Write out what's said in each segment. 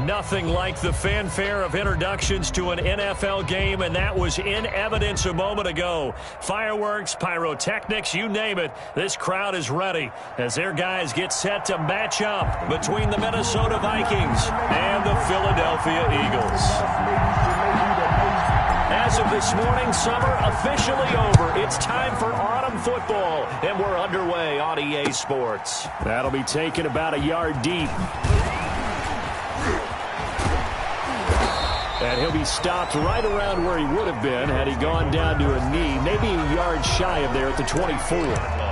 Nothing like the fanfare of introductions to an NFL game, and that was in evidence a moment ago. Fireworks, pyrotechnics, you name it. This crowd is ready as their guys get set to match up between the Minnesota Vikings and the Philadelphia Eagles. As of this morning, summer officially over. It's time for autumn football, and we're underway on EA Sports. That'll be taken about a yard deep. And he'll be stopped right around where he would have been had he gone down to a knee, maybe a yard shy of there at the 24.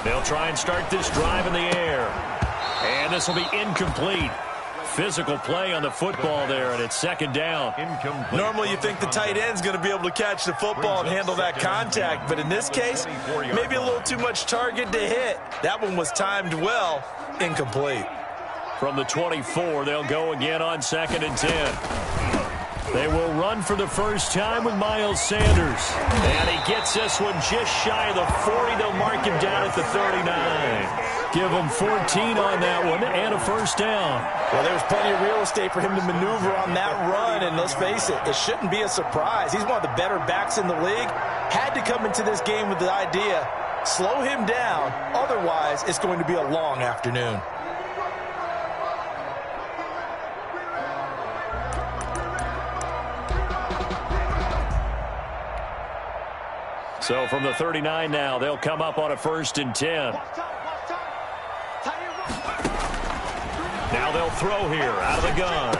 They'll try and start this drive in the air. And this will be incomplete. Physical play on the football there, and it's second down. Incomplete. Normally you think the tight end's going to be able to catch the football and handle that contact, but in this case, maybe a little too much target to hit. That one was timed well. Incomplete. From the 24, they'll go again on 2nd and 10. They will run for the first time with Miles Sanders. And he gets this one just shy of the 40. They'll mark him down at the 39. Give him 14 on that one and a first down. Well, there was plenty of real estate for him to maneuver on that run. And let's face it, it shouldn't be a surprise. He's one of the better backs in the league. Had to come into this game with the idea, slow him down. Otherwise, it's going to be a long afternoon. So from the 39 now, they'll come up on a 1st and 10. Now they'll throw here out of the gun.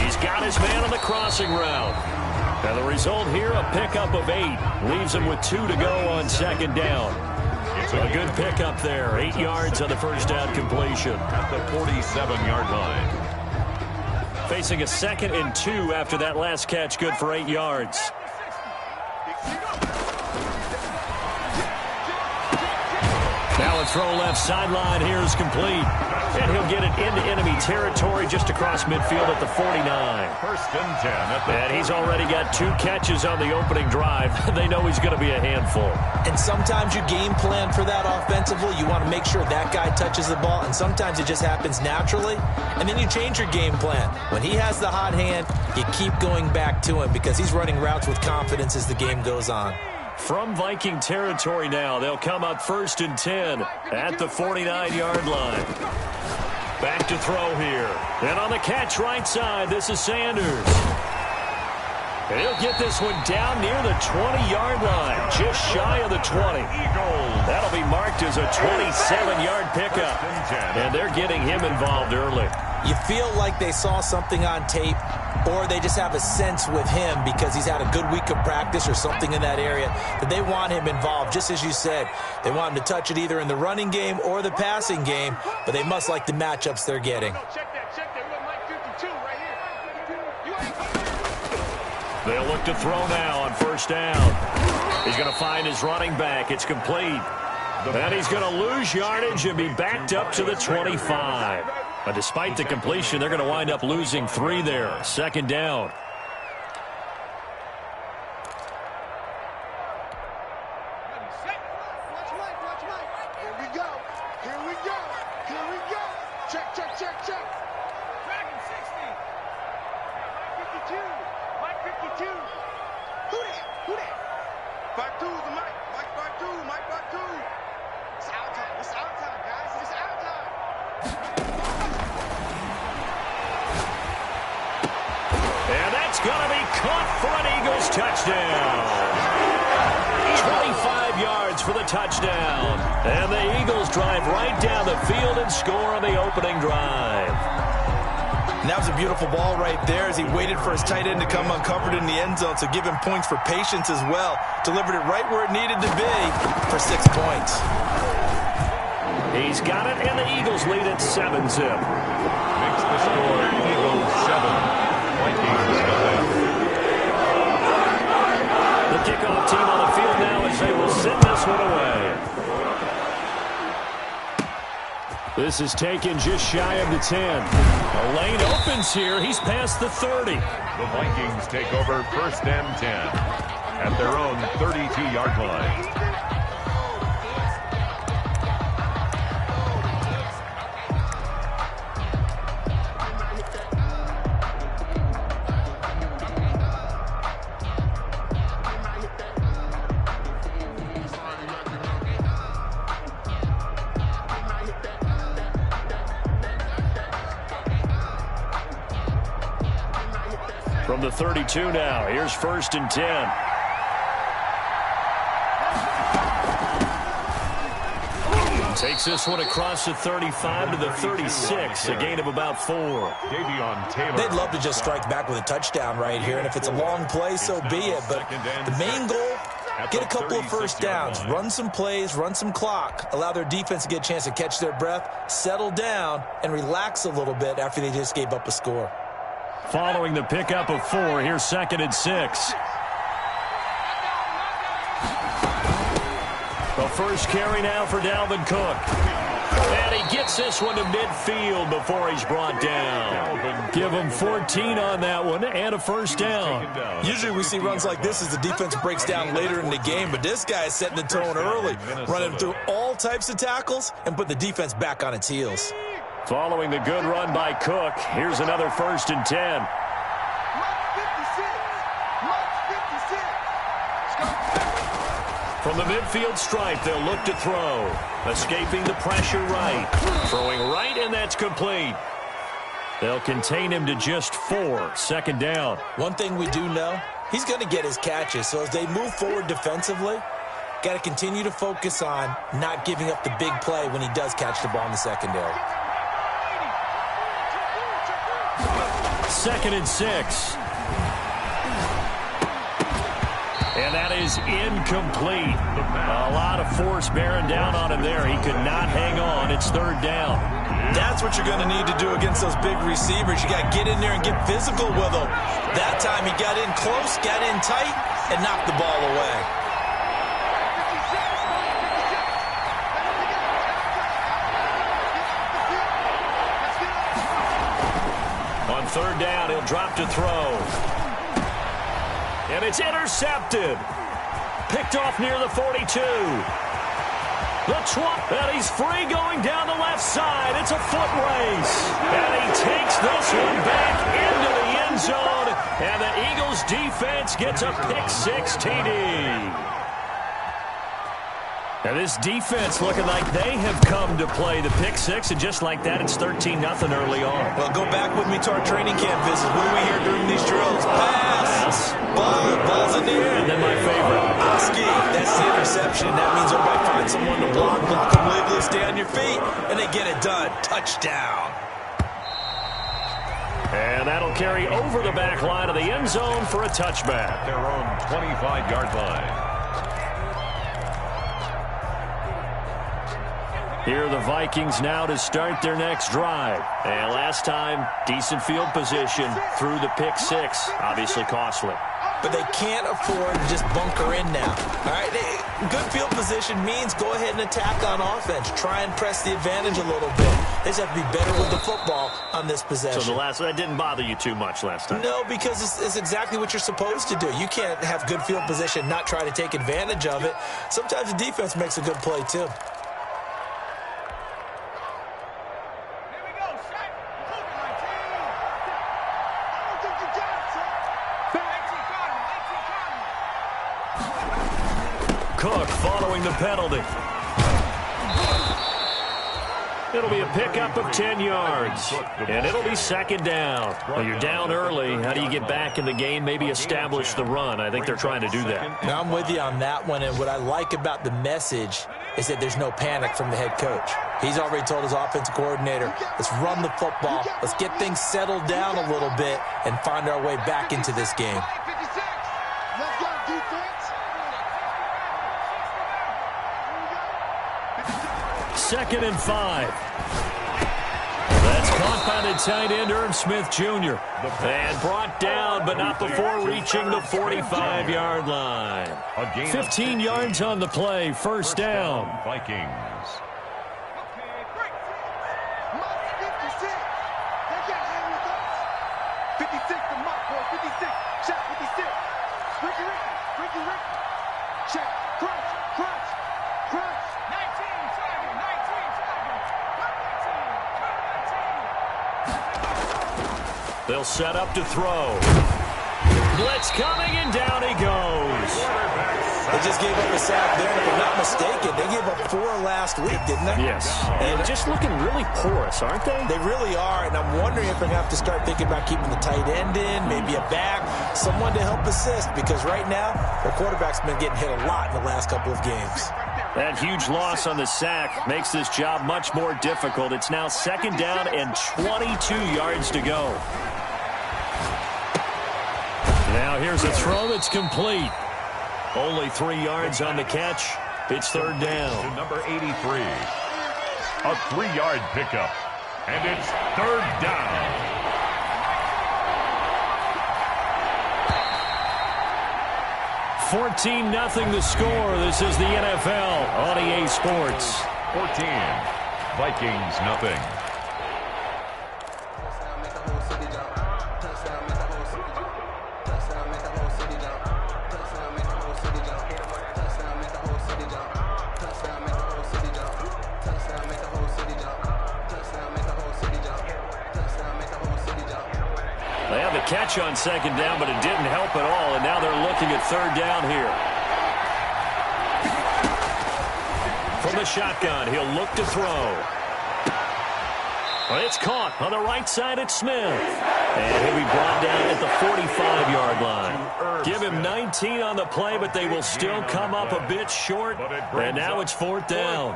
He's got his man on the crossing route. And the result here, a pickup of 8. Leaves him with 2 to go on 2nd down. A good pickup there. 8 yards on the first down completion. At the 47-yard line. Facing a 2nd and 2 after that last catch, good for 8 yards. Now a throw left sideline here is complete. And he'll get it into enemy territory just across midfield at the 49. 1st and 10. And he's already got 2 catches on the opening drive. They know he's going to be a handful. And sometimes you game plan for that offensively. You want to make sure that guy touches the ball. And sometimes it just happens naturally. And then you change your game plan. When he has the hot hand, you keep going back to him because he's running routes with confidence as the game goes on. From Viking territory now, they'll come up 1st and 10 at the 49-yard line. Back to throw here. And on the catch right side, this is Sanders. And he'll get this one down near the 20-yard line, just shy of the 20. That'll be marked as a 27-yard pickup. And they're getting him involved early. You feel like they saw something on tape, or they just have a sense with him because he's had a good week of practice or something in that area that they want him involved. Just as you said, they want him to touch it either in the running game or the passing game, but they must like the matchups they're getting. They'll look to throw now on 1st down. He's going to find his running back. It's complete. And he's going to lose yardage and be backed up to the 25. But despite the completion, they're going to wind up losing 3 there. 2nd down. Going to be caught for an Eagles touchdown. 25 yards for the touchdown. And the Eagles drive right down the field and score on the opening drive. And that was a beautiful ball right there as he waited for his tight end to come uncovered in the end zone, so give him points for patience as well. Delivered it right where it needed to be for 6 points. He's got it, and the Eagles lead at 7-zip. Makes the score Eagles 7. Vikings 9. kickoff team on the field now as they will send this one away. This is taken just shy of the 10. A lane opens here. He's past the 30. The Vikings take over 1st and 10 at their own 32-yard line. From the 32 now, here's 1st and 10. Takes this one across the 35 to the 36, a gain of about 4. They'd love to just strike back with a touchdown right here, and if it's a long play, so be it. But the main goal, get a couple of first downs, run some plays, run some clock, allow their defense to get a chance to catch their breath, settle down, and relax a little bit after they just gave up a score. Following the pickup of 4, here's 2nd and 6. The first carry now for Dalvin Cook. And he gets this one to midfield before he's brought down. Give him 14 on that one and a first down. Usually we see runs like this as the defense breaks down later in the game, but this guy is setting the tone early, running through all types of tackles and put the defense back on its heels. Following the good run by Cook, here's another 1st and 10. From the midfield stripe, they'll look to throw. Escaping the pressure right. Throwing right, and that's complete. They'll contain him to just 4, 2nd down. One thing we do know, he's going to get his catches. So as they move forward defensively, got to continue to focus on not giving up the big play when he does catch the ball in the secondary. 2nd and 6. And that is incomplete. A lot of force bearing down on him there. He could not hang on. It's 3rd down. That's what you're going to need to do against those big receivers. You got to get in there and get physical with them. That time he got in close, got in tight, and knocked the ball away. On 3rd down, he'll drop to throw. And it's intercepted. Picked off near the 42. The 12, and he's free going down the left side. It's a foot race. And he takes this one back into the end zone. And the Eagles defense gets a pick-6 TD. Now this defense looking like they have come to play the pick-6, and just like that, it's 13-0 early on. Well, go back with me to our training camp visit. What do we hear during these drills? Pass. Ball's in the air. And then my favorite. Oski, that's the interception. That means everybody find someone to block them legally, stay on your feet, and they get it done. Touchdown. And that'll carry over the back line of the end zone for a touchback. Their own 25-yard line. Here are the Vikings now to start their next drive. And last time, decent field position through the pick-6. Obviously costly. But they can't afford to just bunker in now. All right, good field position means go ahead and attack on offense. Try and press the advantage a little bit. They just have to be better with the football on this possession. So that didn't bother you too much last time? No, because it's exactly what you're supposed to do. You can't have good field position, not try to take advantage of it. Sometimes the defense makes a good play, too. Cook following the penalty. It'll be a pickup of 10 yards, and it'll be 2nd down. Well, you're down early. How do you get back in the game, maybe establish the run? I think they're trying to do that. Now, I'm with you on that one, and what I like about the message is that there's no panic from the head coach. He's already told his offensive coordinator, let's run the football, let's get things settled down a little bit, and find our way back into this game. Let's go, defense. 2nd and 5. That's caught by the tight end, Irv Smith Jr. And brought down, but not before reaching the 45-yard line. 15 yards on the play, first down. Vikings. 56 to Mark, boy. 56. Shot 56. Ricky. Check. Crunch. 19, 19. They'll set up to throw. Blitz coming, and down he goes. They just gave up a sack there. If I'm not mistaken, they gave up 4 last week, didn't they? Yes. And just looking really porous, aren't they? They really are, and I'm wondering if they're going to have to start thinking about keeping the tight end in, maybe a back, someone to help assist, because right now, their quarterback's been getting hit a lot in the last couple of games. That huge loss on the sack makes this job much more difficult. It's now second down and 22 yards to go. Now here's a throw that's complete. Only 3 yards on the catch. It's third down. To number 83. A 3-yard pickup. And it's third down. $14-0 the score. This is the NFL on EA Sports. 14. Vikings nothing. They have the catch on second down, but it didn't help at all, and now they're looking at third down here. From the shotgun, he'll look to throw. It's caught on the right side at Smith. And he'll be brought down at the 45-yard line. Give him 19 on the play, but they will still come up a bit short. And now it's fourth down.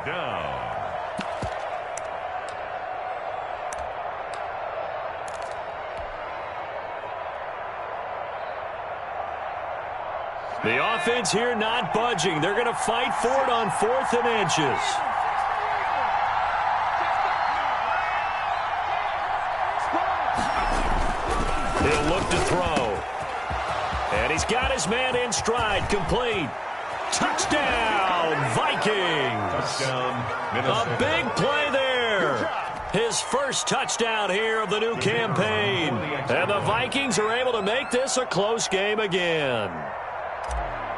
The offense here not budging. They're going to fight for it on 4th and inches. He'll look to throw. And he's got his man in stride. Complete. Touchdown, Vikings. Touchdown, Minnesota. A big play there. His first touchdown here of the new campaign. And the Vikings are able to make this a close game again.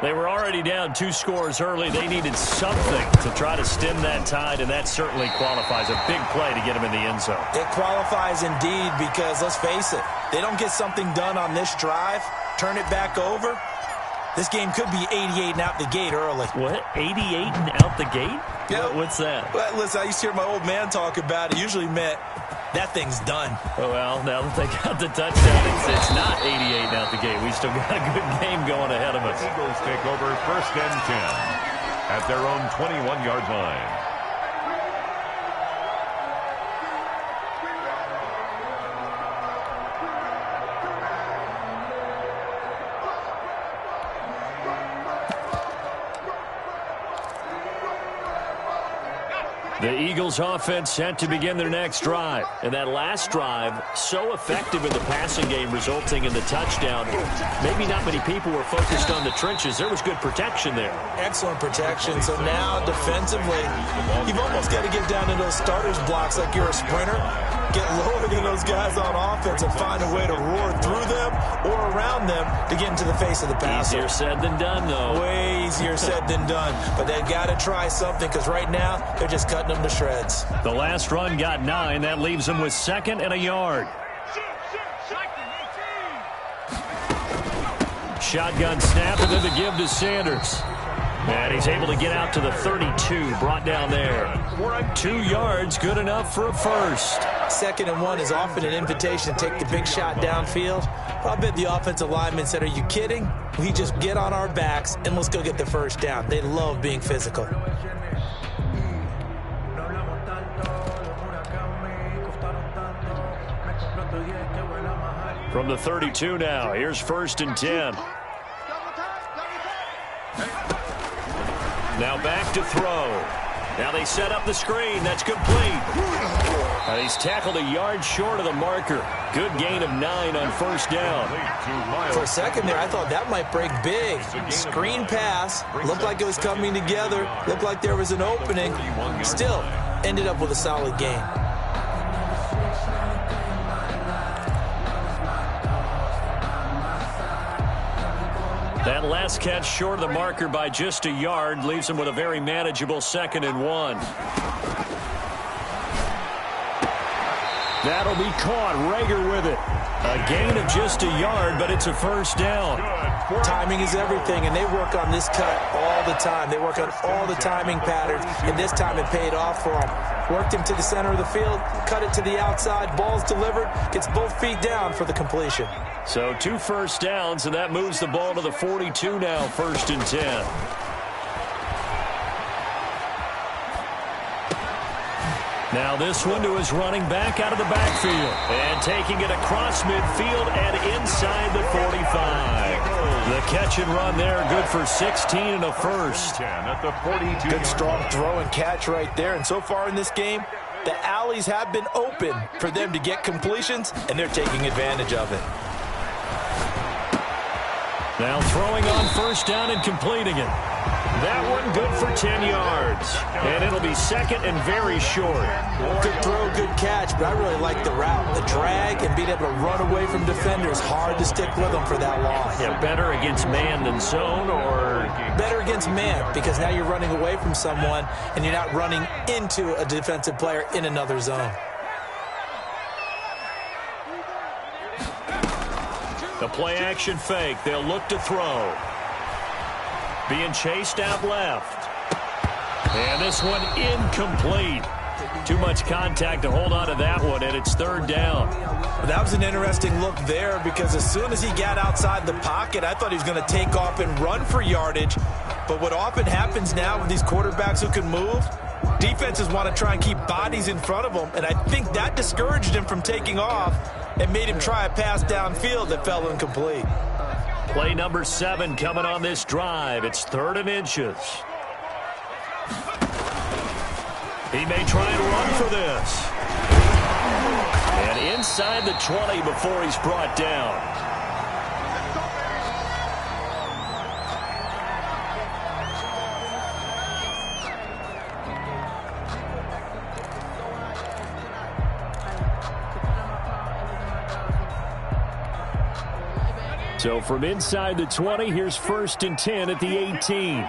They were already down 2 scores early. They needed something to try to stem that tide, and that certainly qualifies. A big play to get him in the end zone. It qualifies indeed because, let's face it, they don't get something done on this drive, turn it back over, this game could be 88 and out the gate early. What? 88 and out the gate? Yeah. What's that? Well, listen, I used to hear my old man talk about it. Usually meant that thing's done. Oh, well, now that they got the touchdown, it's not 88 and out the gate. We still got a good game going ahead of us. The Eagles take over first and 10 at their own 21-yard line. The Eagles offense set to begin their next drive. And that last drive, so effective in the passing game, resulting in the touchdown. Maybe not many people were focused on the trenches. There was good protection there. Excellent protection. So now, defensively, you've almost got to get down to those starters blocks like you're a sprinter. Get lower than those guys on offense and find a way to roar through them or around them to get into the face of the passer. Easier said than done, though. Way easier said than done. But they've got to try something because right now they're just cutting them to shreds. The last run got 9. That leaves them with 2nd and a yard. Shotgun snap and then the give to Sanders. And he's able to get out to the 32, brought down there. 2 yards, good enough for a first. 2nd and 1 is often an invitation to take the big shot downfield. I bet the offensive lineman said, are you kidding? We just get on our backs and let's go get the first down. They love being physical. From the 32 now, here's 1st and 10. Now back to throw. Now they set up the screen. That's complete. He's tackled a yard short of the marker. Good gain of 9 on first down. For a second there, I thought that might break big. Screen pass. Looked like it was coming together. Looked like there was an opening. Still, ended up with a solid gain. That last catch short of the marker by just a yard leaves him with a very manageable 2nd and 1. That'll be caught. Rager with it. A gain of just a yard, but it's a first down. Timing is everything, and they work on this cut all the time. They work on all the timing patterns, and this time it paid off for them. Worked him to the center of the field, cut it to the outside, ball's delivered, gets both feet down for the completion. So 2 first downs, and that moves the ball to the 42 now, 1st and 10. Now this one to his running back out of the backfield. And taking it across midfield and inside the 45. The catch and run there, good for 16 and a first. At the 42. Good strong throw and catch right there. And so far in this game, the alleys have been open for them to get completions, and they're taking advantage of it. Now throwing on first down and completing it. That one good for 10 yards. And it'll be 2nd and very short. Good throw, good catch, but I really like the route. The drag and being able to run away from defenders. Hard to stick with them for that long. Yeah, better against man than zone, or? Better against man, because now you're running away from someone and you're not running into a defensive player in another zone. The play action fake. They'll look to throw. Being chased out left. And this one incomplete. Too much contact to hold on to that one, and it's 3rd down. That was an interesting look there, because as soon as he got outside the pocket, I thought he was going to take off and run for yardage. But what often happens now with these quarterbacks who can move, defenses want to try and keep bodies in front of them, and I think that discouraged him from taking off and made him try a pass downfield that fell incomplete. Play number 7 coming on this drive. It's 3rd and inches. He may try and run for this. And inside the 20 before he's brought down. So from inside the 20, here's 1st and 10 at the 18.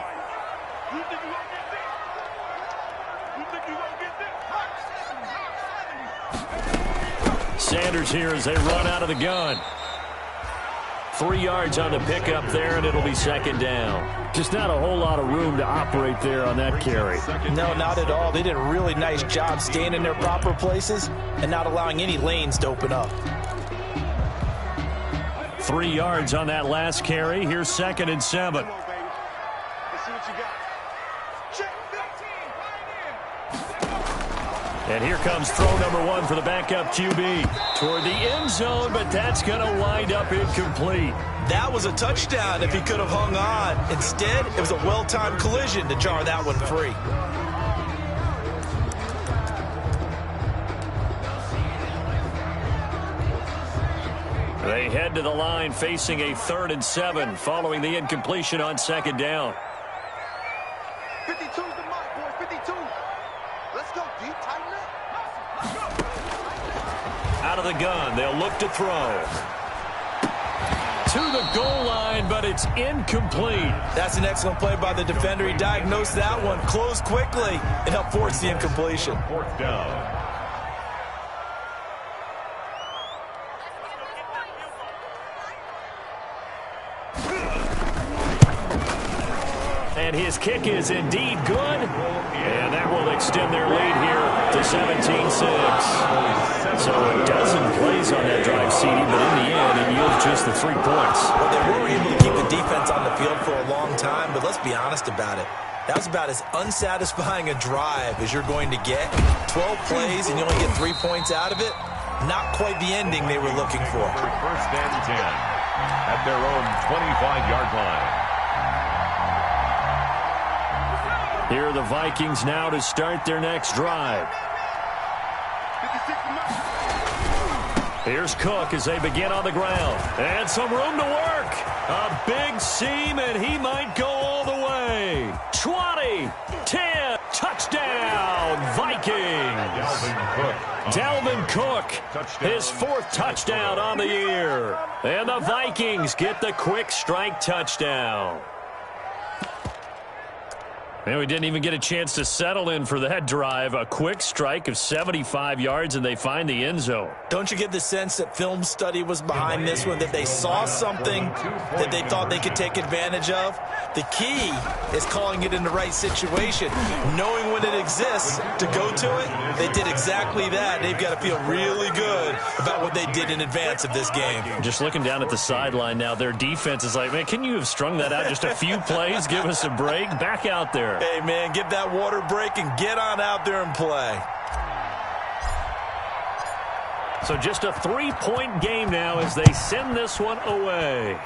Sanders here as they run out of the gun. 3 yards on the pickup there, and it'll be 2nd down. Just not a whole lot of room to operate there on that carry. No, not at all. They did a really nice job staying in their proper places and not allowing any lanes to open up. 3 yards on that last carry. Here's 2nd and 7. And here comes throw number 1 for the backup QB. Toward the end zone, but that's going to wind up incomplete. That was a touchdown if he could have hung on. Instead, it was a well-timed collision to jar that one free. They head to the line facing a 3rd and 7 following the incompletion on 2nd down. 52's the mark, boy. 52. Let's go deep, tighten up. Out of the gun, they'll look to throw. To the goal line, but it's incomplete. That's an excellent play by the defender. He diagnosed that one, closed quickly, and helped force the incompletion. 4th down. And his kick is indeed good. And that will extend their lead here to 17-6. So a dozen plays on that drive, CD, but in the end, it yields just the 3 points. Well, they were able to keep the defense on the field for a long time, but let's be honest about it. That was about as unsatisfying a drive as you're going to get. 12 plays and you only get 3 points out of it. Not quite the ending they were looking for. 1st and 10 at their own 25-yard line. Here are the Vikings now to start their next drive. Here's Cook as they begin on the ground. And some room to work. A big seam, and he might go all the way. 20, 10, touchdown, Vikings. Dalvin Cook, his 4th touchdown on the year. And the Vikings get the quick strike touchdown. And we didn't even get a chance to settle in for that drive. A quick strike of 75 yards, and they find the end zone. Don't you get the sense that film study was behind this one, that they saw something that they thought they could take advantage of? The key is calling it in the right situation. Knowing when it exists to go to it, they did exactly that. They've got to feel really good about what they did in advance of this game. Just looking down at the sideline now, their defense is like, man, can you have strung that out just a few plays? Give us a break. Back out there. Hey, man, get that water break and get on out there and play. So just a 3-point game now as they send this one away.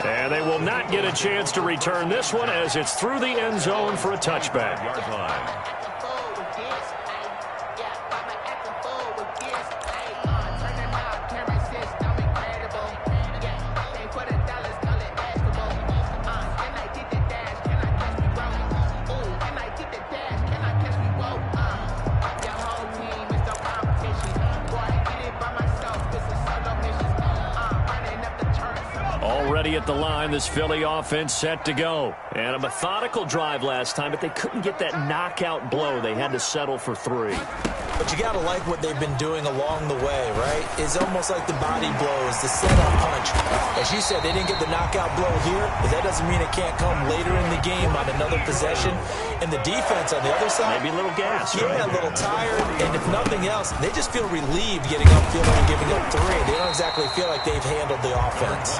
And they will not get a chance to return this one as it's through the end zone for a touchback. Already at the line, this Philly offense set to go. And a methodical drive last time, but they couldn't get that knockout blow. They had to settle for 3. But you got to like what they've been doing along the way, right? It's almost like the body blows, the setup punch. As you said, they didn't get the knockout blow here, but that doesn't mean it can't come later in the game on another possession. And the defense on the other side, maybe a little gas. Yeah, right? A little tired. And if nothing else, they just feel relieved getting upfield and giving up 3. They don't exactly feel like they've handled the offense.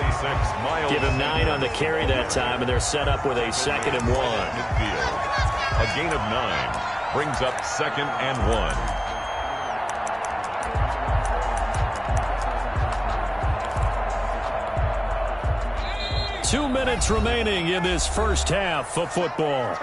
Give him 9 on the carry that time, and they're set up with a 2nd and 1. A gain of 9 brings up 2nd and 1. 2 minutes remaining in this first half of football.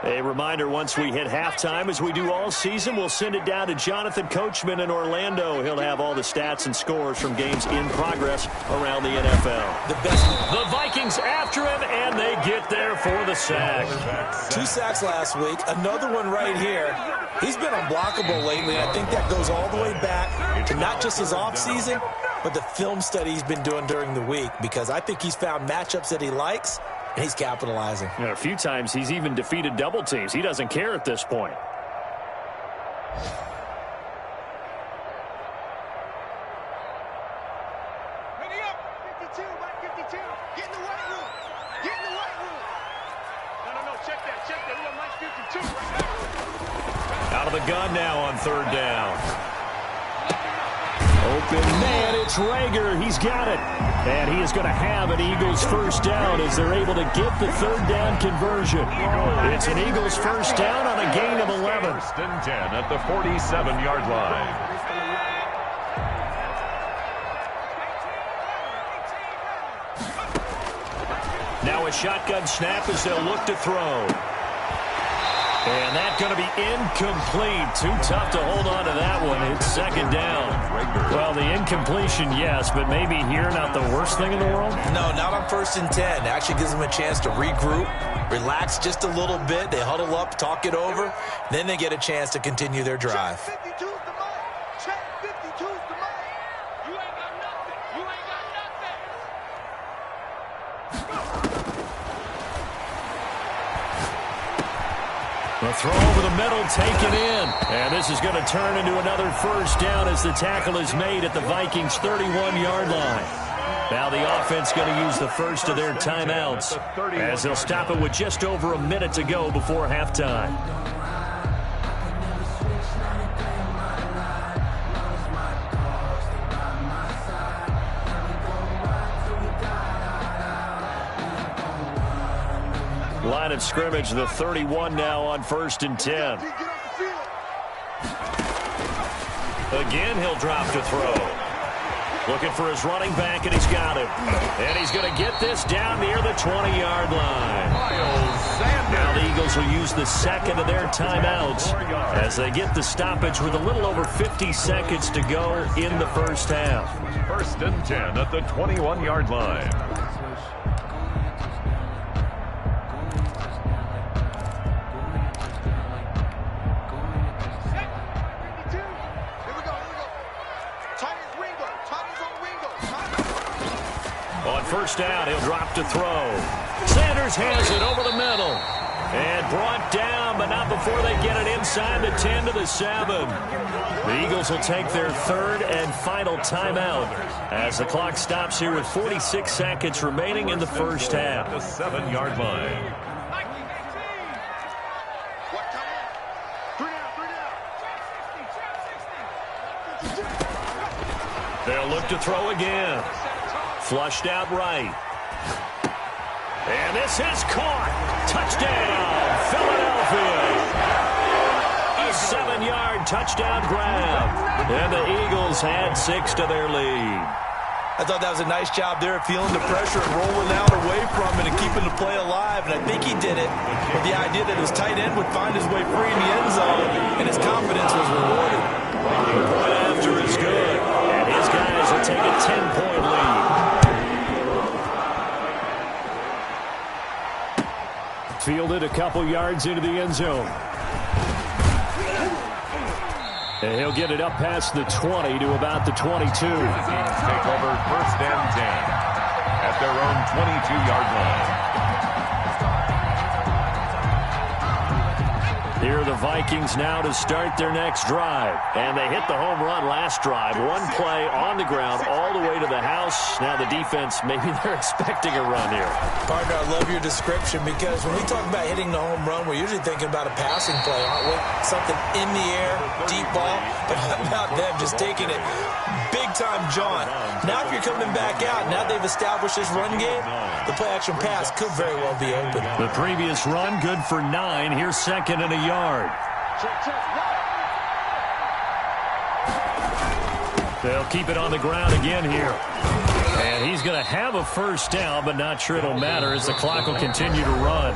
A reminder, once we hit halftime, as we do all season, we'll send it down to Jonathan Coachman in Orlando. He'll have all the stats and scores from games in progress around the NFL. The Vikings after him, and they get there for the sack. 2 sacks last week, another one right here. He's been unblockable lately, and I think that goes all the way back to not just his offseason, but the film study he's been doing during the week, because I think he's found matchups that he likes, and he's capitalizing. And a few times he's even defeated double teams. He doesn't care at this point. Ready up. 52, Mike 52. Get in the weight room. Get in the weight room. No, check that. We got Mike 52 right now. Out of the gun now on 3rd down. Open man, it's Rager. He's got it. And he is going to have an Eagles first down as they're able to get the 3rd down conversion. It's an Eagles first down on a gain of 11. 1st and 10 at the 47-yard line. Now a shotgun snap as they'll look to throw. And that's going to be incomplete. Too tough to hold on to that one. It's 2nd down. Well, the incompletion, yes, but maybe here not the worst thing in the world? No, not on 1st and 10. It actually gives them a chance to regroup, relax just a little bit. They huddle up, talk it over. Then they get a chance to continue their drive. Check 52's the mic. Check 52's the mic. You ain't got nothing. You ain't got nothing. The throw over the middle, taken in. And this is going to turn into another first down as the tackle is made at the Vikings' 31-yard line. Now the offense going to use the first of their timeouts as they'll stop it with just over a minute to go before halftime. Line of scrimmage, the 31 now on 1st and 10. Again, he'll drop to throw. Looking for his running back, and he's got it. And he's going to get this down near the 20-yard line. Now the Eagles will use the second of their timeouts as they get the stoppage with a little over 50 seconds to go in the first half. 1st and 10 at the 21-yard line. On 1st down, he'll drop to throw. Sanders has it over the middle. And brought down, but not before they get it inside the 10 to the 7. The Eagles will take their 3rd and final timeout as the clock stops here with 46 seconds remaining in the first half. The 7-yard line. They'll look to throw again. Flushed out right. And this is caught. Touchdown, Philadelphia. A 7-yard touchdown grab. And the Eagles had 6 to their lead. I thought that was a nice job there, feeling the pressure and rolling out away from it and keeping the play alive. And I think he did it with the idea that his tight end would find his way free in the end zone, and his confidence was rewarded. The point after is good, and his guys will take a 10-point lead. Fielded a couple yards into the end zone. And he'll get it up past the 20 to about the 22. Take over 1st and 10 at their own 22-yard line. Here are the Vikings now to start their next drive. And they hit the home run last drive. One play on the ground all the way to the house. Now the defense, maybe they're expecting a run here. Partner, I love your description because when we talk about hitting the home run, we're usually thinking about a passing play, aren't we? Something in the air, deep ball. But how about them just taking it big-time jaunt? Now if you're coming back out, now they've established this run game, the play-action pass could very well be open. The previous run, good for 9. Here's 2nd and a yard. They'll keep it on the ground again here. And he's going to have a 1st down, but not sure it'll matter as the clock will continue to run.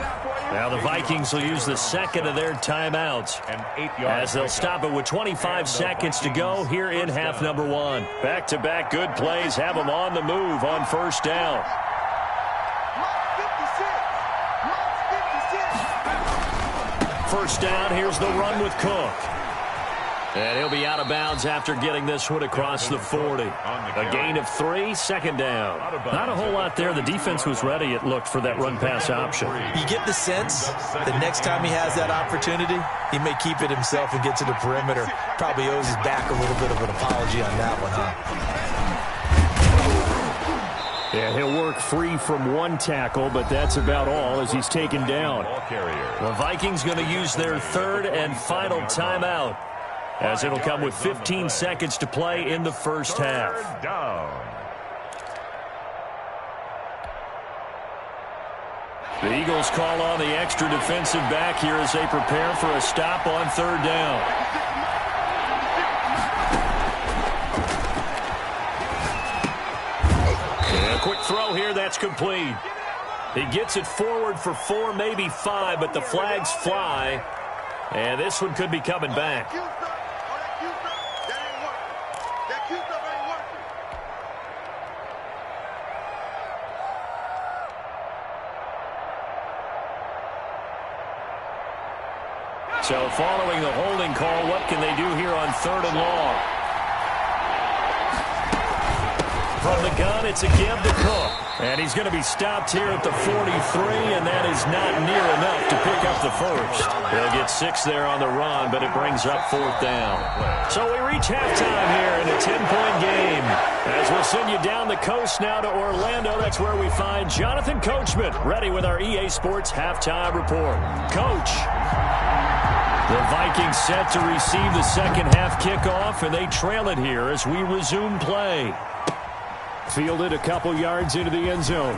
Now the Vikings will use the 2nd of their timeouts as they'll stop it with 25 seconds to go here in half number 1. Back-to-back good plays have them on the move on 1st down. First down, here's the run with Cook. And he'll be out of bounds after getting this one across the 40. A gain of 3, 2nd down. Not a whole lot there. The defense was ready, it looked, for that run-pass option. You get the sense that next time he has that opportunity, he may keep it himself and get to the perimeter. Probably owes his back a little bit of an apology on that one, huh? Yeah, he'll work free from one tackle, but that's about all as he's taken down. The Vikings going to use their 3rd and final timeout as it'll come with 15 seconds to play in the first half. The Eagles call on the extra defensive back here as they prepare for a stop on 3rd down. A quick throw here, that's complete. He gets it forward for 4, maybe 5, but the flags fly. And this one could be coming back. So following the holding call, what can they do here on 3rd and long? From the gun, it's a give to Cook. And he's going to be stopped here at the 43, and that is not near enough to pick up the 1st. They'll get 6 there on the run, but it brings up 4th down. So we reach halftime here in a 10-point game. As we'll send you down the coast now to Orlando, that's where we find Jonathan Coachman, ready with our EA Sports Halftime Report. Coach, the Vikings set to receive the second half kickoff, and they trail it here as we resume play. Fielded a couple yards into the end zone.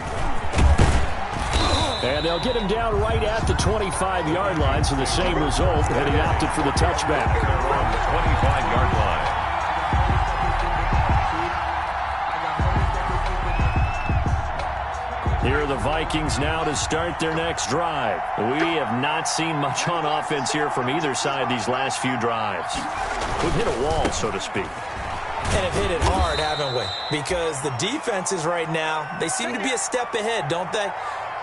And they'll get him down right at the 25-yard line, so the same result, and he opted for the touchback. They're on the 25-yard line. Here are the Vikings now to start their next drive. We have not seen much on offense here from either side these last few drives. We've hit a wall, so to speak. And have hit it hard, haven't we? Because the defenses right now, they seem to be a step ahead, don't they?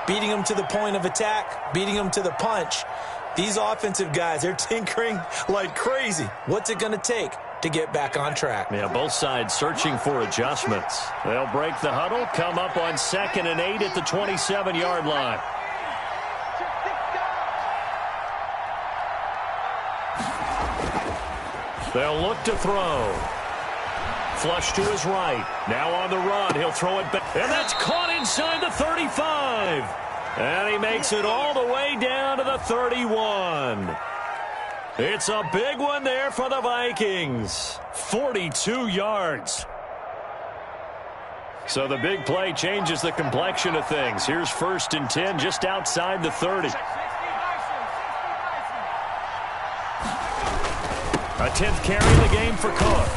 Beating them to the point of attack, beating them to the punch. These offensive guys, they're tinkering like crazy. What's it going to take to get back on track? Yeah, both sides searching for adjustments. They'll break the huddle, come up on 2nd and 8 at the 27-yard line. They'll look to throw. Flush to his right. Now on the run. He'll throw it back. And that's caught inside the 35. And he makes it all the way down to the 31. It's a big one there for the Vikings. 42 yards. So the big play changes the complexion of things. Here's 1st and 10 just outside the 30. A 10th carry of the game for Cook.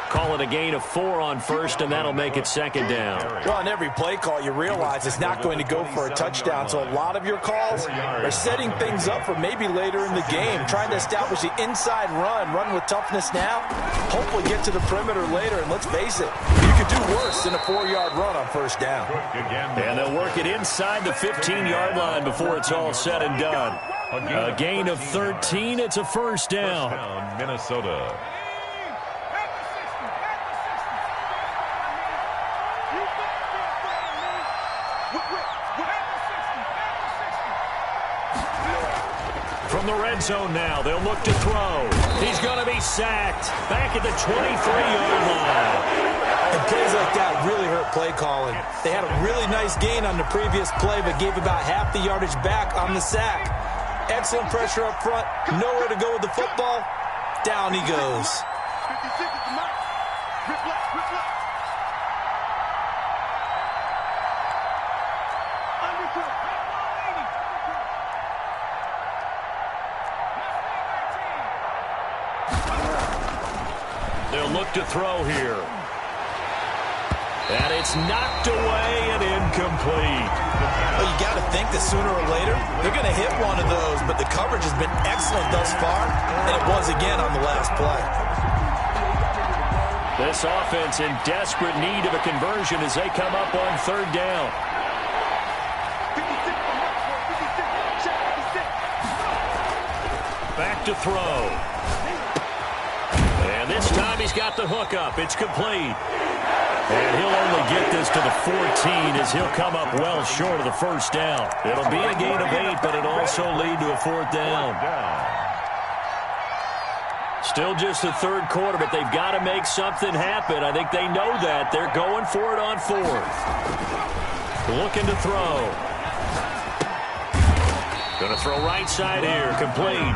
Call it a gain of 4 on 1st, and that'll make it 2nd down. Well, on every play call, you realize it's not going to go for a touchdown. So a lot of your calls are setting things up for maybe later in the game, trying to establish the inside run with toughness now, hopefully get to the perimeter later. And let's face it, you could do worse than a 4-yard run on 1st down. And they'll work it inside the 15-yard line before it's all said and done. A gain of 13. It's a 1st down. Minnesota. From the red zone now, they'll look to throw. He's going to be sacked back at the 23-yard line. And plays like that really hurt play calling. They had a really nice gain on the previous play, but gave about half the yardage back on the sack. Excellent pressure up front. Nowhere to go with the football. Down he goes. 56 is the mark. Rip left, rip left. Undercut. They'll look to throw here. And it's knocked away and incomplete. Well, you got to think that sooner or later they're going to hit one of those, but the coverage has been excellent thus far, and it was again on the last play. This offense in desperate need of a conversion as they come up on 3rd down. 56 for Mark. 56. Check 56. Back to throw. And this time he's got the hook up. It's complete. And he'll only get this to the 14 as he'll come up well short of the 1st down. It'll be a gain of 8, but it'll also lead to a 4th down. Still just the 3rd quarter, but they've got to make something happen. I think they know that. They're going for it on 4th. Looking to throw. Going to throw right side here. Complete.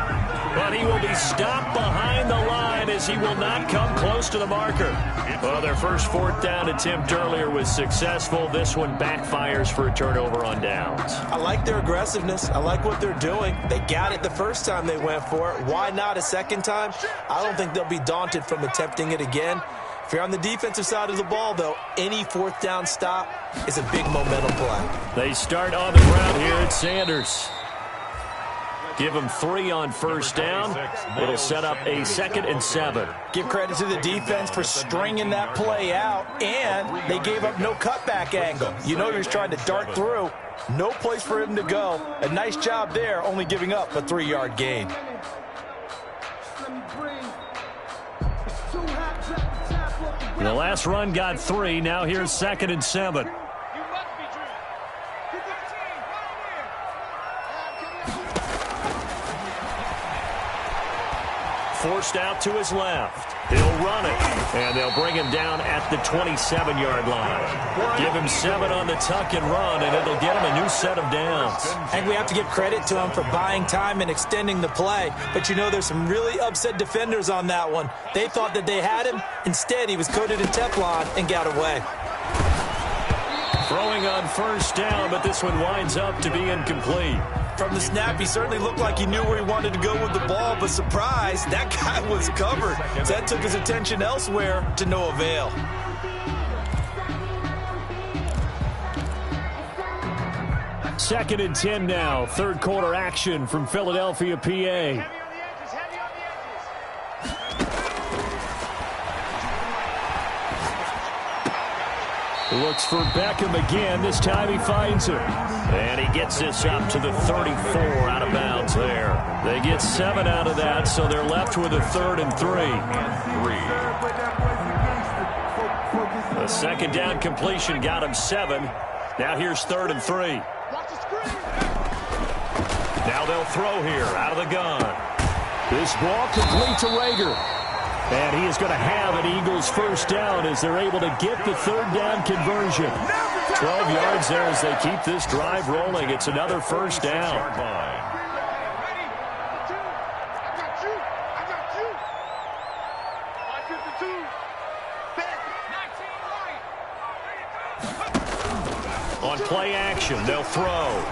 But he will be stopped behind the line as he will not come close to the marker. Well, their first 4th down attempt earlier was successful. This one backfires for a turnover on downs. I like their aggressiveness. I like what they're doing. They got it the first time they went for it. Why not a second time? I don't think they'll be daunted from attempting it again. If you're on the defensive side of the ball, though, any 4th down stop is a big momentum play. They start on the ground here at Sanders. Give them 3 on 1st down. It'll set up a 2nd and 7. Give credit to the defense for stringing that play out, and they gave up no cutback angle. You know he was trying to dart through. No place for him to go. A nice job there, only giving up a 3-yard gain. The last run got 3. Now here's 2nd and 7. Forced out to his left. He'll run it, and they'll bring him down at the 27-yard line. Give him 7 on the tuck and run, and it'll get him a new set of downs. I think we have to give credit to him for buying time and extending the play. But, you know, there's some really upset defenders on that one. They thought that they had him. Instead, he was coated in Teflon and got away. Throwing on first down, but this one winds up to be incomplete. From the snap, he certainly looked like he knew where he wanted to go with the ball, but surprise, that guy was covered. So that took his attention elsewhere to no avail. Second and 10 now. Third quarter action from Philadelphia, PA. Looks for Beckham again. This time he finds him. And he gets this up to the 34 out of bounds there. They get 7 out of that, so they're left with a 3rd and 3. The second down completion got him 7. Now here's 3rd and 3. Now they'll throw here out of the gun. This ball complete to Rager. And he is going to have an Eagles first down as they're able to get the 3rd down conversion. 12 yards there as they keep this drive rolling. It's another first down. On play action, they'll throw.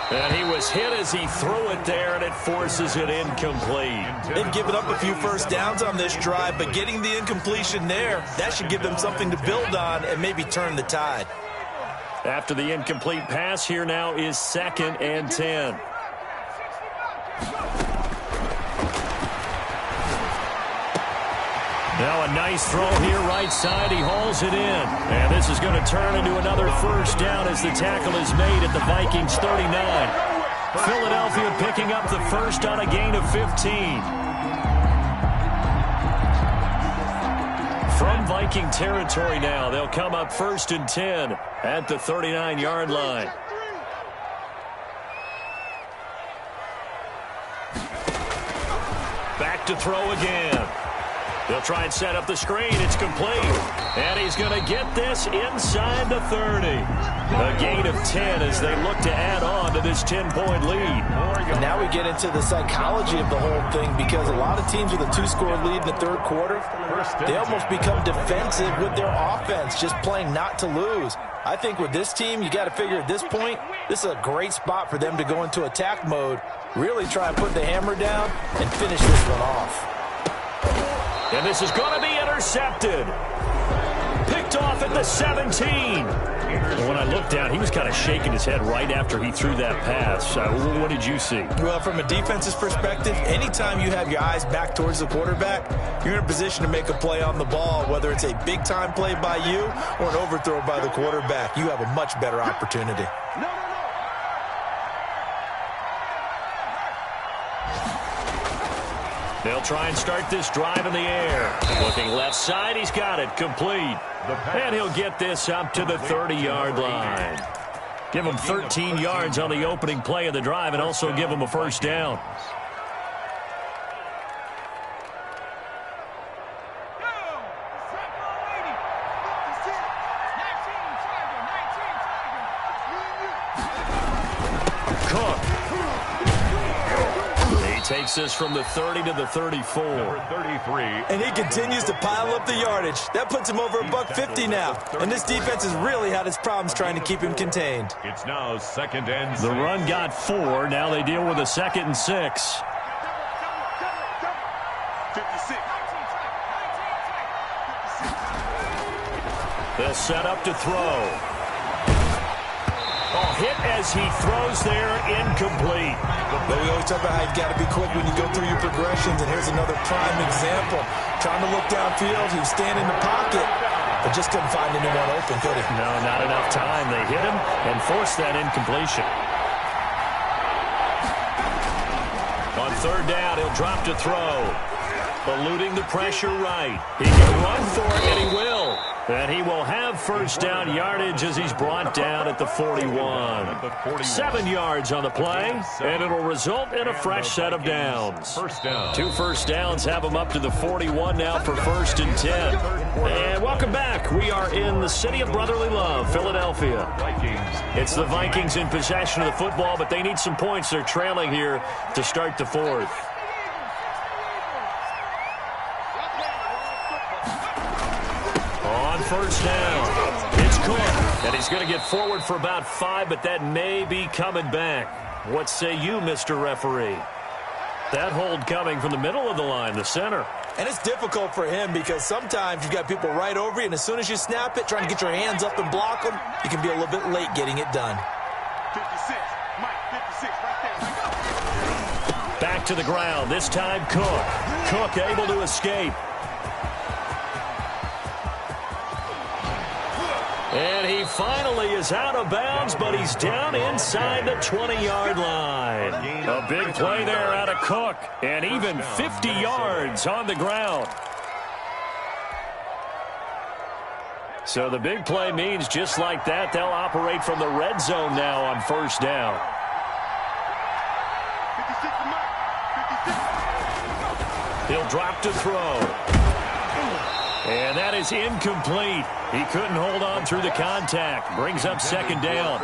And he was hit as he threw it there, and it forces it incomplete. They've given up a few first downs on this drive, but getting the incompletion there, that should give them something to build on and maybe turn the tide. After the incomplete pass, here now is 2nd and 10. Now a nice throw here right side. He hauls it in. And this is going to turn into another first down as the tackle is made at the Vikings 39. Philadelphia picking up the first on a gain of 15. From Viking territory now, they'll come up 1st and 10 at the 39-yard line. Back to throw again. They'll try and set up the screen. It's complete. And he's going to get this inside the 30. A gain of 10 as they look to add on to this 10-point lead. And now we get into the psychology of the whole thing, because a lot of teams with a 2-score lead in the 3rd quarter, they almost become defensive with their offense, just playing not to lose. I think with this team, you got to figure at this point, this is a great spot for them to go into attack mode, really try and put the hammer down and finish this one off. And this is going to be intercepted. Picked off at the 17. And when I looked down, he was kind of shaking his head right after he threw that pass. What did you see? Well, from a defense's perspective, anytime you have your eyes back towards the quarterback, you're in a position to make a play on the ball, whether it's a big-time play by you or an overthrow by the quarterback. You have a much better opportunity. They'll try and start this drive in the air. Looking left side, he's got it complete. And he'll get this up to the 30-yard line. Give him 13 yards on the opening play of the drive and also give him a first down. Takes this from the 30 to the 34. Number 33. And he continues to pile up the yardage. That puts him over $150 now. And this defense has really had its problems trying to keep him contained. It's now 2nd and 6. The run got 4. Now they deal with a 2nd and 6. 56. They'll set up to throw. Oh, hit as he throws there, incomplete. But we always talk about how you've got to be quick when you go through your progressions, and here's another prime example. Trying to look downfield, he was standing in the pocket, but just couldn't find anyone open, could he? No, not enough time. They hit him and forced that incompletion. On 3rd down, he'll drop to throw. Eluding the pressure right. He can run for it, and he will. And he will have first down yardage as he's brought down at the 41. 7 yards on the play, and it'll result in a fresh set of downs. 2 first downs have him up to the 41 now for 1st and 10. And welcome back. We are in the city of brotherly love, Philadelphia. It's the Vikings in possession of the football, but they need some points. They're trailing here to start the 4th. First down. And he's going to get forward for about 5, but that may be coming back. What say you, Mr. Referee? That hold coming from the middle of the line, the center. And it's difficult for him because sometimes you've got people right over you, and as soon as you snap it, trying to get your hands up and block them, you can be a little bit late getting it done. 56, Mike, 56, right there. Back to the ground, this time Cook. Cook able to escape. And he finally is out of bounds, but he's down inside the 20-yard line. A big play there out of Cook, and even 50 yards on the ground. So the big play means just like that, they'll operate from the red zone now on first down. 56, Mike, 56. He'll drop to throw. And that is incomplete. He couldn't hold on through the contact. Brings up second down.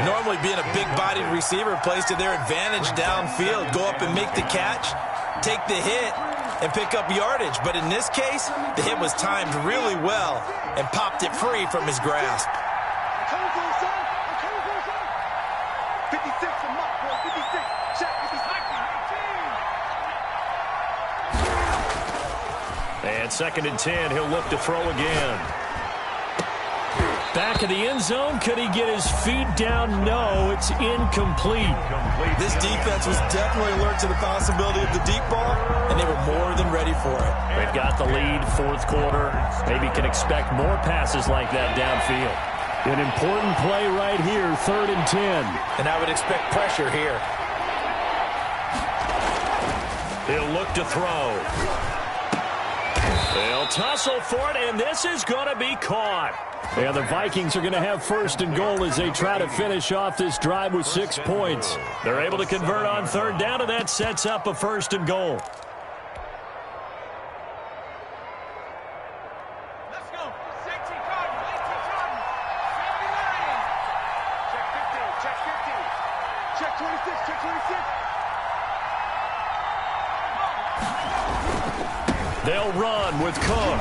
Normally being a big-bodied receiver plays to their advantage downfield. Go up and make the catch, take the hit, and pick up yardage. But in this case, the hit was timed really well and popped it free from his grasp. I'm coming for you, son. I'm coming for you, son. 56 for Mike, bro. 56. Check. 56. And second and 10, he'll look to throw again. Back of the end zone, could he get his feet down? No, it's incomplete. This defense was definitely alert to the possibility of the deep ball, and they were more than ready for it. They've got the lead, fourth quarter. Maybe can expect more passes like that downfield. An important play right here, third and 10. And I would expect pressure here. He'll look to throw. They'll tussle for it, and this is going to be caught. And the Vikings are going to have first and goal as they try to finish off this drive with 6 points. They're able to convert on third down, and that sets up a first and goal. Let's go. Safety Cardinal. 18 Cardinal. 79. Check 15. Check 15. Check 26. Check 26. They'll run with Cook.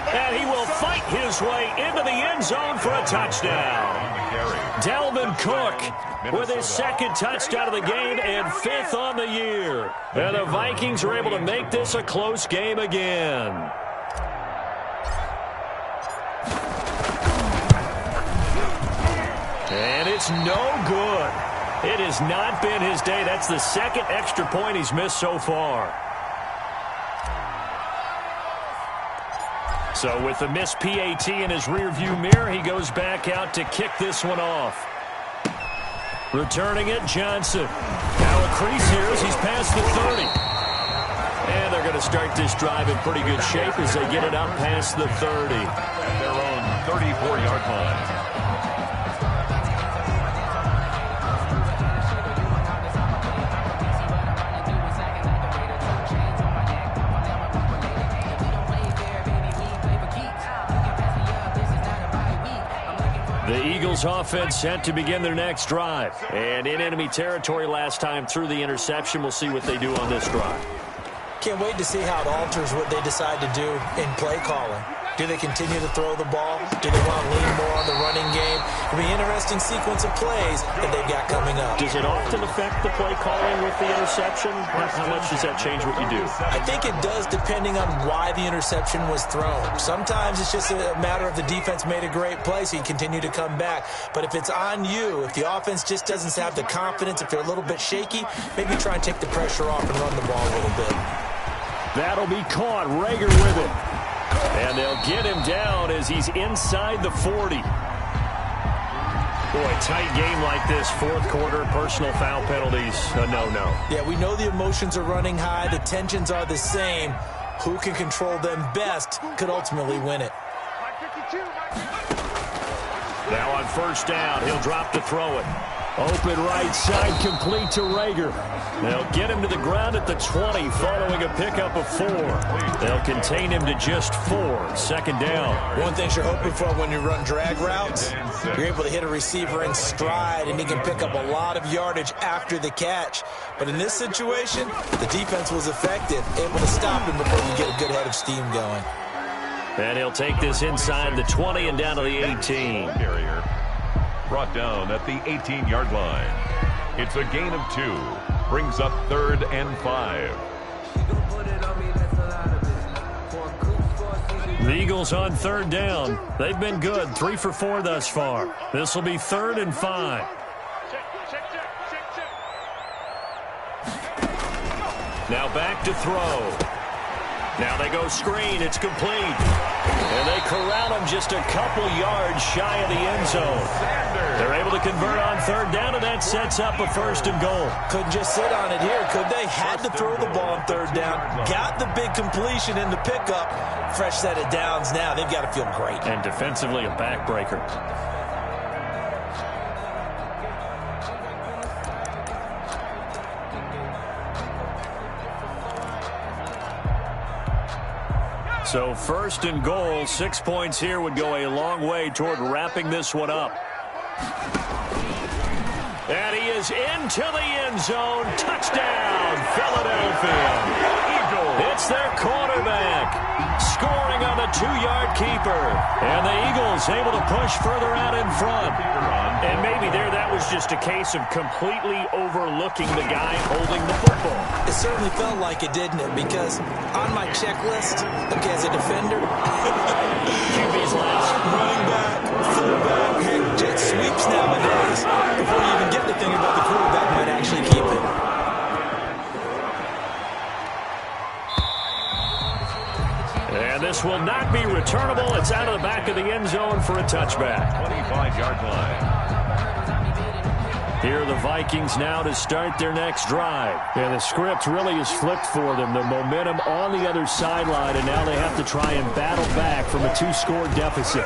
And he will fight his way into the end zone for a touchdown. Dalvin Cook with his second touchdown of the game and fifth on the year. And the Vikings are able to make this a close game again. And it's no good. It has not been his day. That's the second extra point he's missed so far. So with the missed PAT in his rearview mirror, he goes back out to kick this one off. Returning it, Johnson. Now a crease here as he's past the 30. And they're going to start this drive in pretty good shape as they get it up past the 30. At their own 34-yard line. The Eagles offense set to begin their next drive. And in enemy territory last time through the interception. We'll see what they do on this drive. Can't wait to see how it alters what they decide to do in play calling. Do they continue to throw the ball? Do they want to lean more on the running game? It'll be an interesting sequence of plays that they've got coming up. Does it often affect the play calling with the interception? How much does that change what you do? I think it does depending on why the interception was thrown. Sometimes it's just a matter of the defense made a great play, so you continue to come back. But if it's on you, if the offense just doesn't have the confidence, if they're a little bit shaky, maybe try and take the pressure off and run the ball a little bit. That'll be caught. Rager with it. And they'll get him down as he's inside the 40. Boy, tight game like this, fourth quarter, personal foul penalties, a no-no. Yeah, we know the emotions are running high. The tensions are the same. Who can control them best could ultimately win it. Now on first down, he'll drop to throw it. Open right side, complete to Rager. They'll get him to the ground at the 20 following a pickup of 4. They'll contain him to just 4. Second down. One thing you're hoping for when you run drag routes, you're able to hit a receiver in stride, and he can pick up a lot of yardage after the catch. But in this situation, the defense was effective, able to stop him before you get a good head of steam going. And he'll take this inside the 20 and down to the 18. brought down at the 18-yard line. It's a gain of 2. Brings up 3rd and 5. The Eagles on 3rd down. They've been good, 3 for 4 thus far. This will be 3rd and 5. Now back to throw. Now they go screen. It's complete. And they corral him just a couple yards shy of the end zone. They're able to convert on 3rd down, and that sets up a 1st and goal. Couldn't just sit on it here, could they? Had to throw the ball on 3rd down. Got the big completion in the pickup. Fresh set of downs now. They've got to feel great. And defensively, a backbreaker. So 1st and goal, 6 points here would go a long way toward wrapping this one up. And he is into the end zone. Touchdown, Philadelphia. It's their quarterback scoring on a 2-yard keeper. And the Eagles able to push further out in front. And maybe there that was just a case of completely overlooking the guy holding the football. It certainly felt like it, didn't it? Because on my checklist, okay, as a defender, QB's last. running back, fullback, heck, jet sweeps nowadays. Before you even get to think about the quarterback might actually keep it. And this will not be returnable. It's out of the back of the end zone for a touchback. 25-yard line. Here are the Vikings now to start their next drive. And the script really is flipped for them. The momentum on the other sideline, and now they have to try and battle back from a 2-score deficit.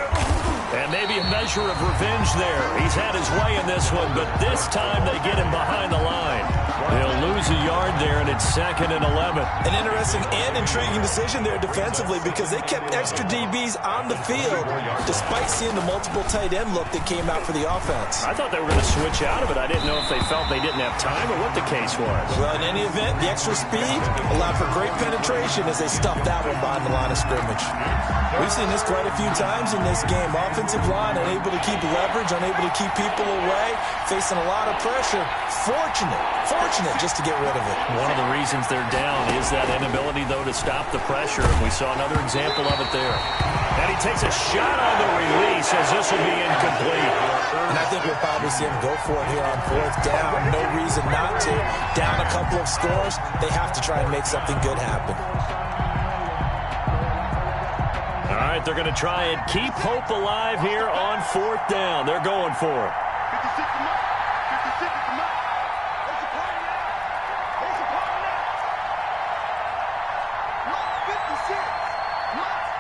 And maybe a measure of revenge there. He's had his way in this one, but this time they get him behind the line. They'll lose a yard there, and it's 2nd and 11. An interesting and intriguing decision there defensively because they kept extra DBs on the field despite seeing the multiple tight end look that came out for the offense. I thought they were going to switch out of it. I didn't know if they felt they didn't have time or what the case was. Well, in any event, the extra speed allowed for great penetration as they stuffed that one behind the line of scrimmage. We've seen this quite a few times in this game. Offensive line unable to keep leverage, unable to keep people away, facing a lot of pressure. Fortunate just to get rid of it. One of the reasons they're down is that inability, though, to stop the pressure. We saw another example of it there. And he takes a shot on the release as this will be incomplete. And I think we'll probably see him go for it here on 4th down. No reason not to. Down a couple of scores, they have to try and make something good happen. All right, they're going to try and keep hope alive here on 4th down. They're going for it. 56 them up. 56 them up. There's a party now. There's a party now. Mark 56. Mark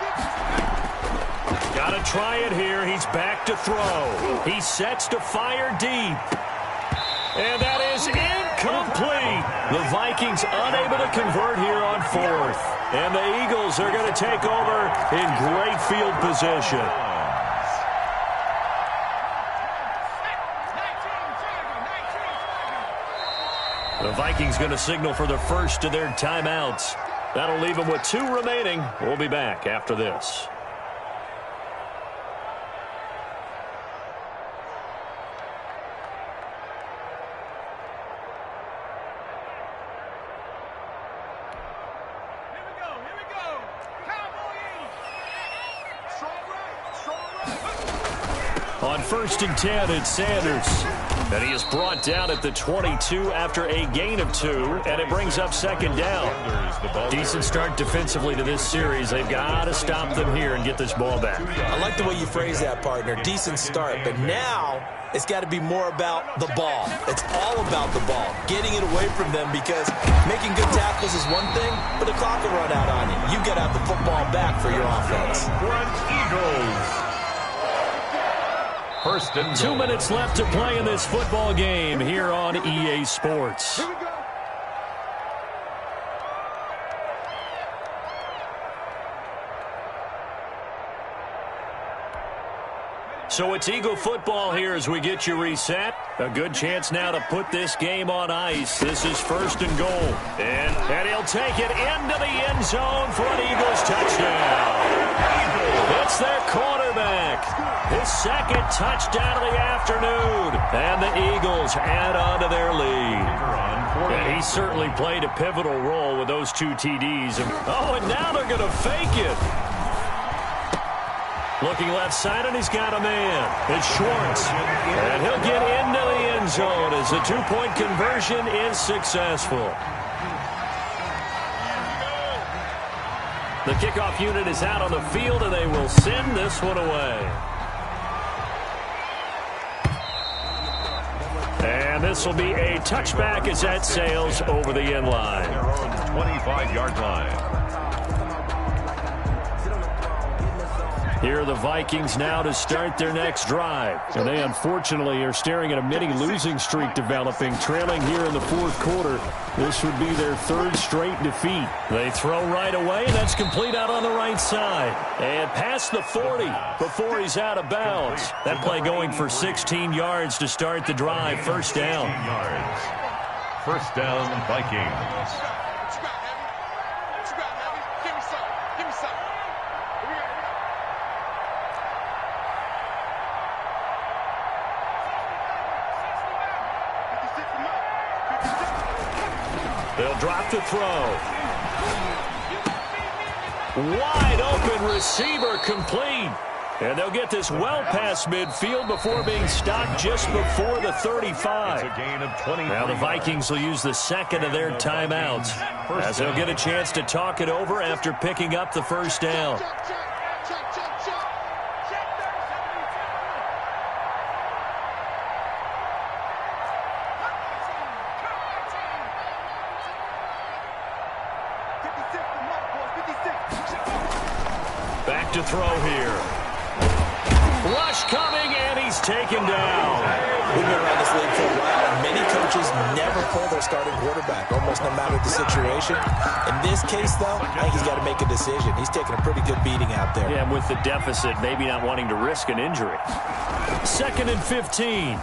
56. Got to try it here. He's back to throw. He sets to fire deep. And that is incomplete. The Vikings unable to convert here on 4th. And the Eagles are going to take over in great field position. The Vikings going to signal for the first of their timeouts. That'll leave them with 2 remaining. We'll be back after this. On 1st and 10, it's Sanders. And he is brought down at the 22 after a gain of 2, and it brings up 2nd down. Decent start defensively to this series. They've got to stop them here and get this ball back. I like the way you phrase that, partner. Decent start, but now it's got to be more about the ball. It's all about the ball, getting it away from them because making good tackles is one thing, but the clock will run out on you. You got to have the football back for your offense. Front Eagles. 1st and 2 minutes left to play in this football game here on EA Sports. Here we go. So it's Eagle football here as we get you reset. A good chance now to put this game on ice. This is 1st and goal. And he'll take it into the end zone for an Eagles touchdown. It's their quarterback. his second touchdown of the afternoon. And the Eagles add on to their lead. And he certainly played a pivotal role with those 2 TDs. And now they're going to fake it. Looking left side, and he's got a man. It's Schwartz. And he'll get into the end zone as the 2-point conversion is successful. The kickoff unit is out on the field, and they will send this one away. And this will be a touchback as that sails over the end line. Their own 25-yard line. Here are the Vikings now to start their next drive. And they unfortunately are staring at a mini losing streak developing, trailing here in the fourth quarter. This would be their 3rd straight defeat. They throw right away, and that's complete out on the right side. And past the 40 before he's out of bounds. That play going for 16 yards to start the drive. First down. First down, Vikings. They'll drop to throw. Wide open receiver complete. And they'll get this well past midfield before being stopped just before the 35. It's a gain of 20. Now the Vikings will use the second of their timeouts as they'll get a chance to talk it over after picking up the first down. Back to throw here. Rush coming, and he's taken down. We've been around this league for a while, and many coaches never pull their starting quarterback, almost no matter the situation. In this case, though, I think he's got to make a decision. He's taking a pretty good beating out there. Yeah, with the deficit, maybe not wanting to risk an injury. 2nd and 15.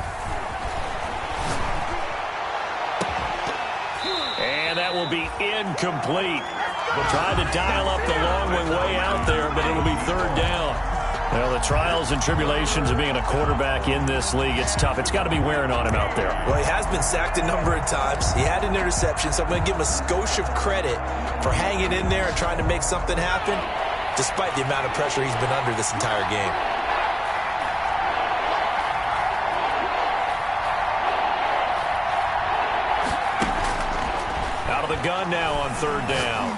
And that will be incomplete. Tried to dial up the long way out there, but it'll be 3rd down. Well, the trials and tribulations of being a quarterback in this league, it's tough. It's got to be wearing on him out there. Well, he has been sacked a number of times. He had an interception, so I'm going to give him a skosh of credit for hanging in there and trying to make something happen, despite the amount of pressure he's been under this entire game. Out of the gun now on 3rd down.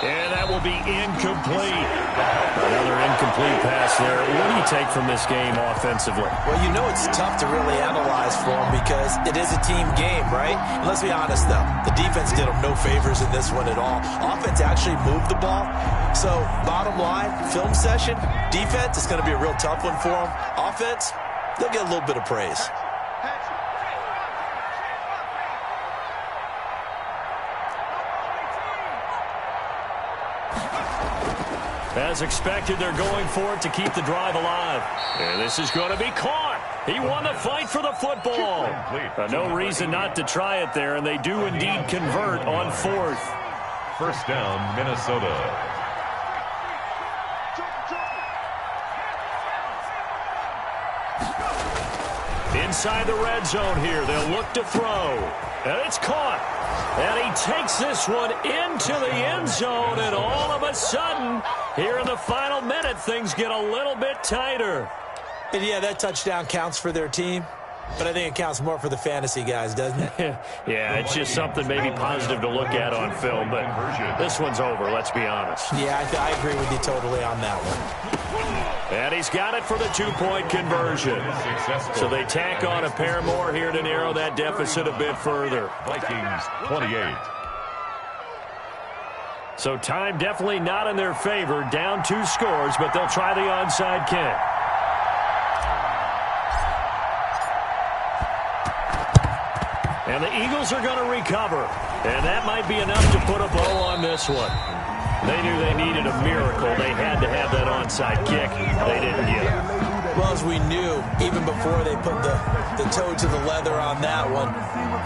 And that will be incomplete. Another incomplete pass there. What do you take from this game offensively? Well, you know it's tough to really analyze for him because it is a team game, right? And let's be honest, though. The defense did him no favors in this one at all. Offense actually moved the ball. So, bottom line, film session, defense is going to be a real tough one for him. Offense, they'll get a little bit of praise. As expected, they're going for it to keep the drive alive. And this is going to be caught. He won the fight for the football. No reason not to try it there, and they do indeed convert on 4th. First down, Minnesota. Inside the red zone here, they'll look to throw. And it's caught. And he takes this one into the end zone, and all of a sudden, here in the final minute, things get a little bit tighter. And yeah, that touchdown counts for their team, but I think it counts more for the fantasy guys, doesn't it? Yeah, it's just something maybe positive to look at on film, but this one's over, let's be honest. Yeah, I agree with you totally on that one. And he's got it for the 2-point conversion. So they tack on a pair more here to narrow that deficit a bit further. Vikings 28. So time definitely not in their favor. Down 2 scores, but they'll try the onside kick. And the Eagles are going to recover. And that might be enough to put a bow on this one. They knew they needed a miracle. They had to have that onside kick. They didn't get it. Well, as we knew, even before they put the toe to the leather on that one,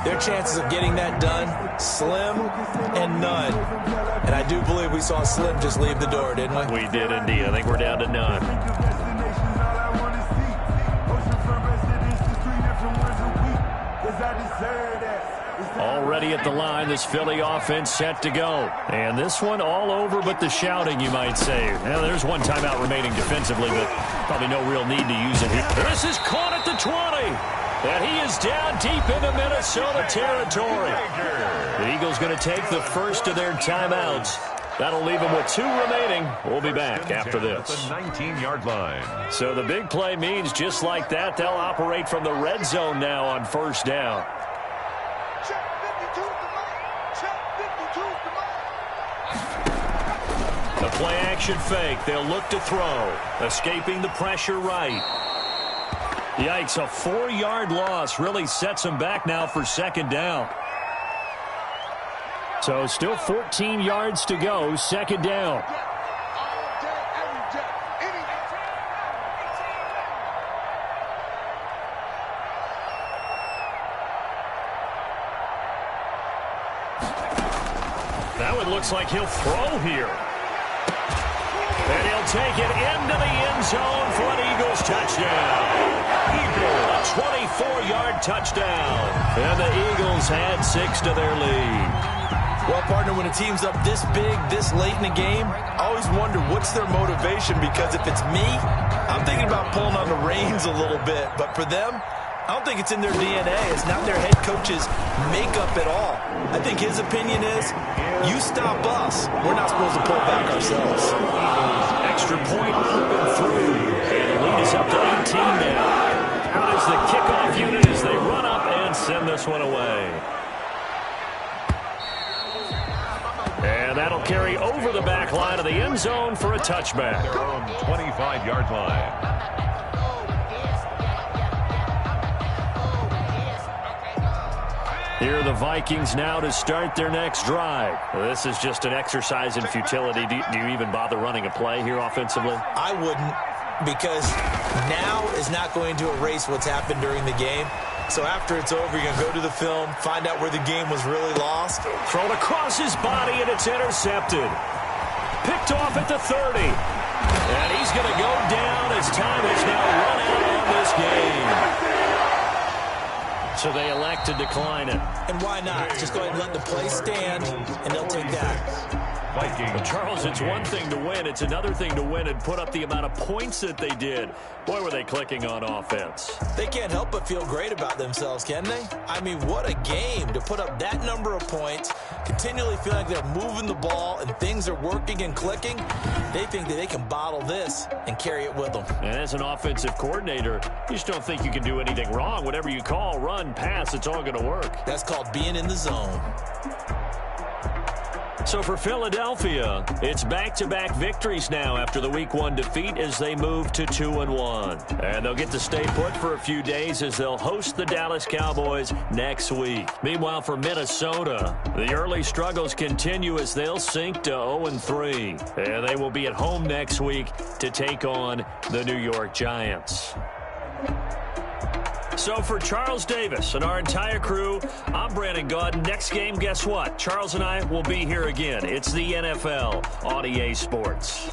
their chances of getting that done, slim and none. And I do believe we saw Slim just leave the door, didn't we? We did indeed. I think we're down to none. ready at the line. This Philly offense set to go. And this one all over but the shouting, you might say. Well, there's one timeout remaining defensively, but probably no real need to use it here. This is caught at the 20. And he is down deep into Minnesota territory. The Eagles going to take the first of their timeouts. That'll leave them with 2 remaining. We'll be back after this. The 19-yard line. So the big play means just like that, they'll operate from the red zone now on first down. Check 52 the mic. Check 52 the mic. The play action fake. They'll look to throw. Escaping the pressure right. Yikes, a 4-yard loss really sets them back now for second down. So still 14 yards to go, second down. That one looks like he'll throw here. And he'll take it into the end zone for an Eagles touchdown. A 24-yard touchdown. And the Eagles add 6 to their lead. Well, partner, when a team's up this big, this late in the game, I always wonder what's their motivation, because if it's me, I'm thinking about pulling on the reins a little bit. But for them, I don't think it's in their DNA. It's not their head coach's makeup at all. I think his opinion is, you stop us, we're not supposed to pull back ourselves. Extra point open through. And the lead is up to 18 now. Out is the kickoff unit as they run up and send this one away. And that'll carry over the back line of the end zone for a touchback. Their own 25-yard line. Here are the Vikings now to start their next drive. This is just an exercise in futility. Do you even bother running a play here offensively? I wouldn't, because now is not going to erase what's happened during the game. So after it's over, you're going to go to the film, find out where the game was really lost. Thrown across his body, and it's intercepted. Picked off at the 30. And he's going to go down as time has now run out on this game. So they elect to decline it. And why not? Just go ahead and let the play stand, and they'll take that. Well, Charles, it's one thing to win. It's another thing to win and put up the amount of points that they did. Boy, were they clicking on offense. They can't help but feel great about themselves, can they? I mean, what a game to put up that number of points, continually feel like they're moving the ball and things are working and clicking. They think that they can bottle this and carry it with them. And as an offensive coordinator, you just don't think you can do anything wrong. Whatever you call, run, pass, it's all going to work. That's called being in the zone. So for Philadelphia, it's back-to-back victories now after the Week 1 defeat as they move to 2-1. And they'll get to stay put for a few days as they'll host the Dallas Cowboys next week. Meanwhile, for Minnesota, the early struggles continue as they'll sink to 0-3. And they will be at home next week to take on the New York Giants. So for Charles Davis and our entire crew, I'm Brandon Gaudin. Next game, guess what? Charles and I will be here again. It's the NFL on EA Sports.